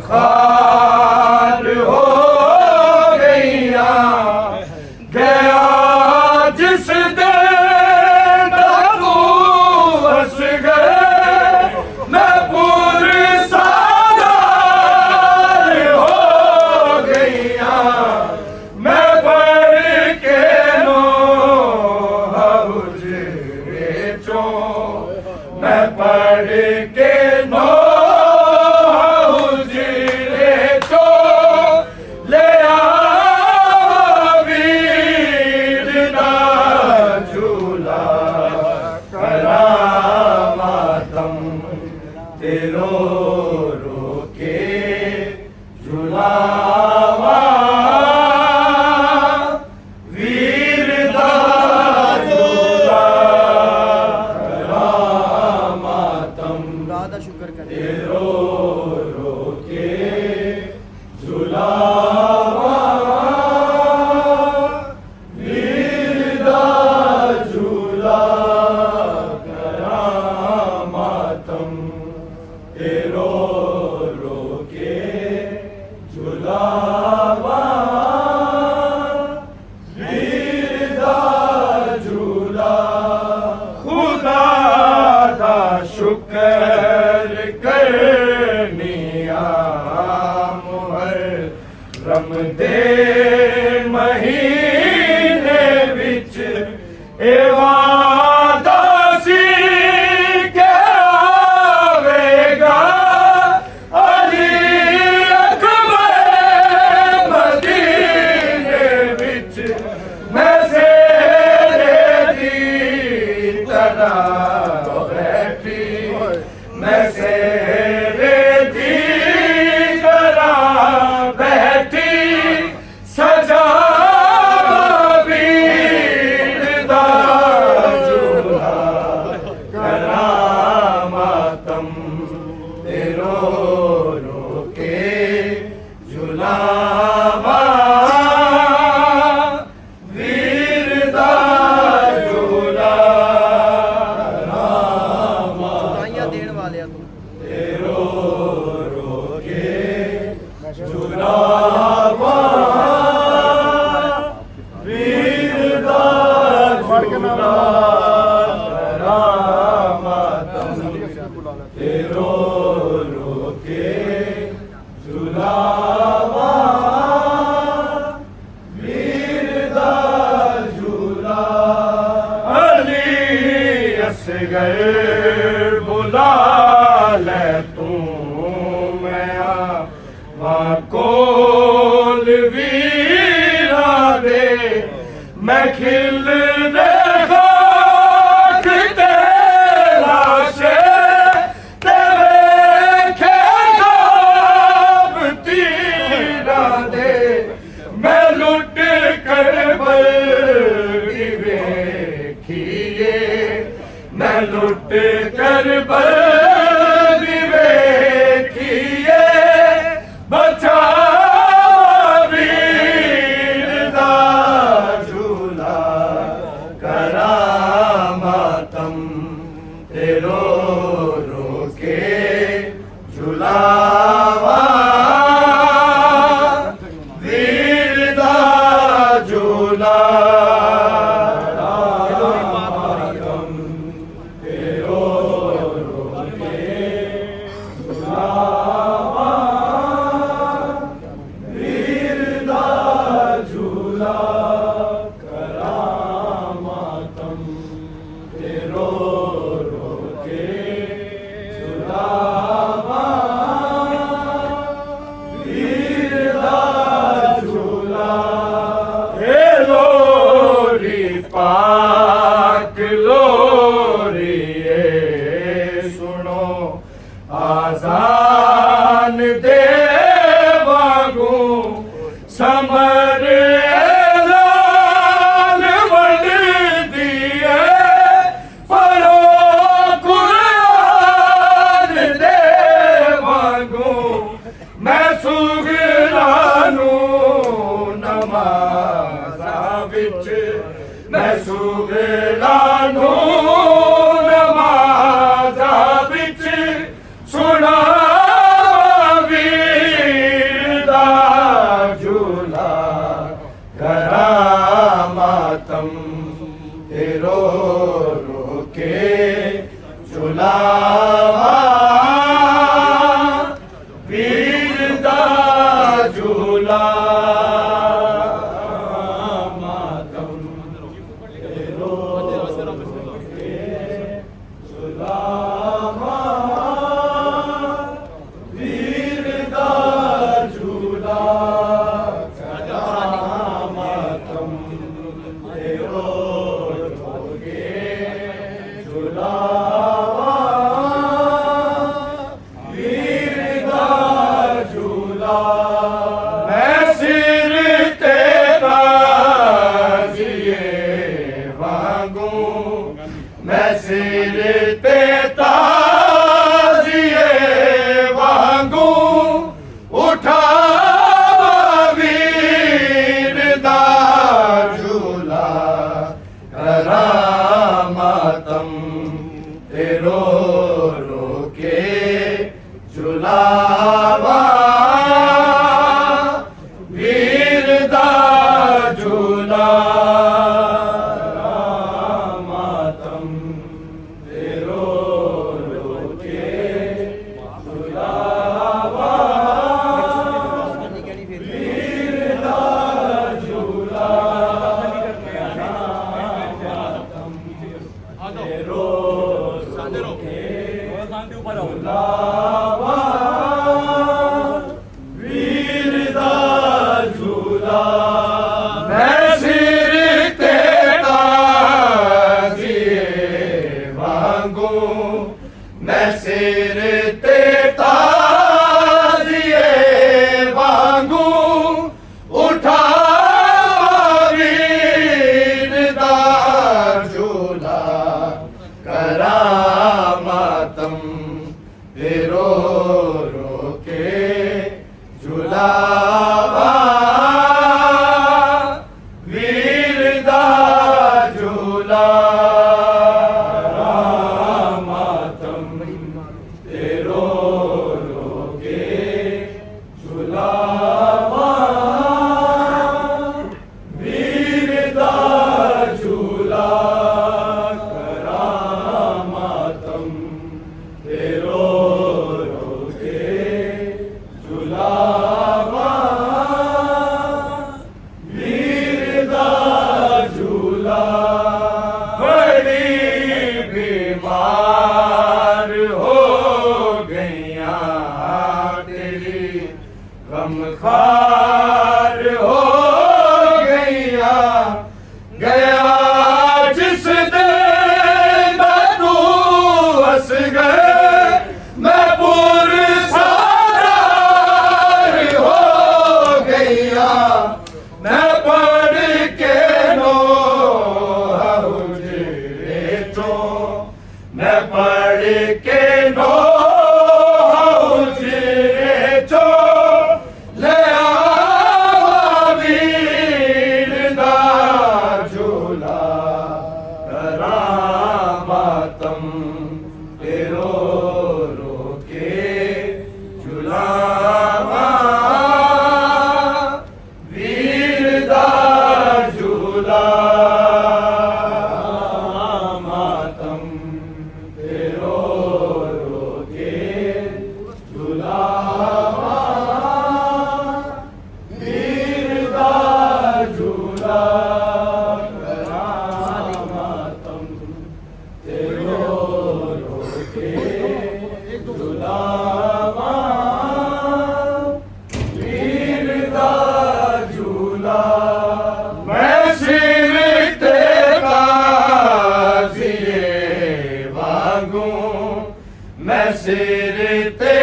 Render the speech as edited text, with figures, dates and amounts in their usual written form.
खार हो गईया गया जिस दिन डाकू हंस गए मैं पूरी सादार हो गईया मैं पर के नो हुजरे चो मैं पढ़ के नो तेरो रोके झुलावा वीर दा झूला मातम राधा शुक्र करे तेरो रोके झुलावा वीर दा झूला मातम तेरो रोके झुलावा वीर दा झूला खुदा दा शुक्र करनिया मुहर्रम दे महीने विच एवा मैं सेरे दी करा बैठी सजा वीर दा झूला करा मातम तेरो रोके झुलावा वीर दा झूला देने वाले तुम तेरो रोके झुलावा वीर दा झूला मातम तेरो रोके झुलावा वीर दा झूला अली असगर बुला ले तू मैं कोल वीरा दे मैं खिल देखा लाशे तेरे खेब तीरा दे मैं लुट कर बल्कि देखिए मैं लुट कर बल्कि देखिए बचा वीर दा झूला करा मातम तेरो रोके झुलावा वीर दा झूला तेरो रोके झुलावा झूलावा वीर दा झूला मातम तेरो झूलावा वीर दा झूला मातम तेरो झूलावा वीर दा झूला मैं सिर तेरा जिए वांगू मैं सिर ते ताजिए वांगू उठा वीर दा झूला करामातम तेरो रोके झूलावा वीर दा झूला करामातम तेरो रोके झूलावा वीर दा झूला तेरो झूलावा वीर दा झूला मैं सिर ते ताजिए वांगू मैं सिर ते ताजिए वांगू उठा वीर दा झूला करामातम तेरो रोके झूलावा वीर दा झूला करामातम तेरो रोके झूलावा वीर दा झूला करामातम तेरो रोके झूलावा वीर दा झूला बड़ी बीमार हो गईया तेरी गमखार हो गईया गया जिस दिन तू हंस गए मैं पुरसार हो गईया मैं पढ़ के नो हुजरे तो मैं पढ़ के नो हुजरे तो ले आवा वीर दा झूला करामातम तेरो रोके झूलावा वीर दा झूला मातम तेरो रोके झूलावा वीर दा झूला करामातम तेरो रोके झूलावा वीर दा झूला मैं सिर ते ताजिए वांगू मैं सिर ते